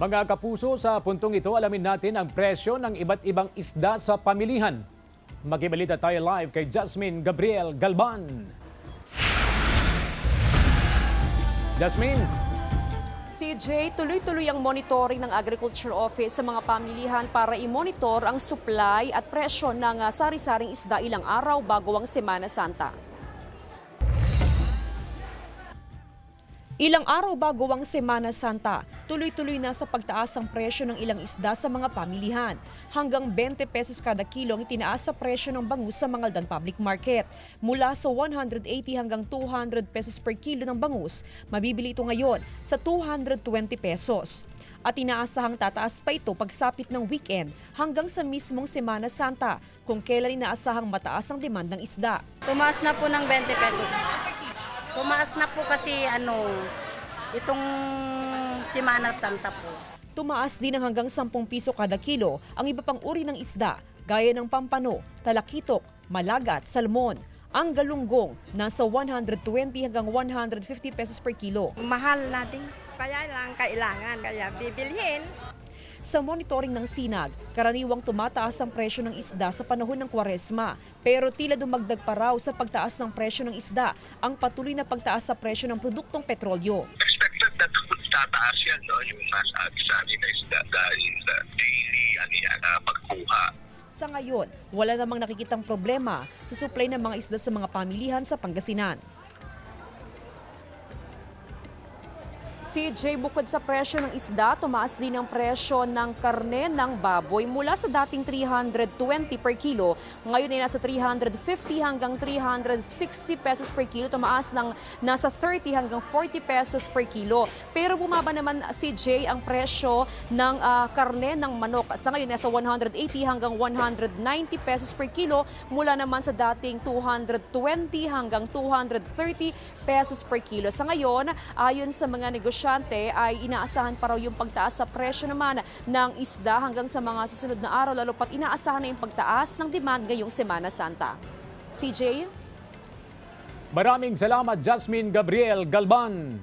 Mga kapuso, sa puntong ito alamin natin ang presyo ng iba't ibang isda sa pamilihan. Makibalita tayo live kay Jasmine Gabriel Galban. Jasmine. CJ, tuloy-tuloy ang monitoring ng Agriculture Office sa mga pamilihan para i-monitor ang supply at presyo ng sari-saring isda ilang araw bago ang Semana Santa. Ilang araw bago ang Semana Santa, tuloy-tuloy na sa pagtaas ang presyo ng ilang isda sa mga pamilihan. Hanggang 20 pesos kada kilo ang itinaas sa presyo ng bangus sa Mangaldan Public Market. Mula sa 180 hanggang 200 pesos per kilo ng bangus, mabibili ito ngayon sa 220 pesos. At inaasahang tataas pa ito pagsapit ng weekend hanggang sa mismong Semana Santa, kung kailan inaasahang mataas ang demand ng isda. Tumaas na po ng 20 pesos. Tumaas na po kasi itong Semana Santa po. Tumaas din ng hanggang 10 piso kada kilo ang iba pang uri ng isda, gaya ng pampano, talakitok, malagat, salmon. Ang galunggong nasa 120 hanggang 150 pesos per kilo. Mahal na din. Kaya lang kailangan, kaya bibilhin. Sa monitoring ng Sinag, karaniwang tumataas ang presyo ng isda sa panahon ng Kwaresma. Pero tila dumagdag pa raw sa pagtaas ng presyo ng isda ang patuloy na pagtaas sa presyo ng produktong petrolyo. Expected na tataas yan, no? Yung nasa agisani na isda dahil sa daily pagkuha. Sa ngayon, wala namang nakikitang problema sa supply ng mga isda sa mga pamilihan sa Pangasinan. CJ, bukod sa presyo ng isda, tumaas din ang presyo ng karne ng baboy mula sa dating 320 per kilo. Ngayon ay nasa 350 hanggang 360 pesos per kilo. Tumaas ng nasa 30 hanggang 40 pesos per kilo. Pero bumaba naman, CJ, ang presyo ng karne ng manok. Sa ngayon, nasa 180 hanggang 190 pesos per kilo mula naman sa dating 220 hanggang 230 pesos per kilo. Sa ngayon, ayon sa mga negosyante, ay inaasahan pa raw yung pagtaas sa presyo naman ng isda hanggang sa mga susunod na araw, lalo pat inaasahan na yung pagtaas ng demand ngayong Semana Santa. CJ? Maraming salamat, Jasmine Gabriel Galban.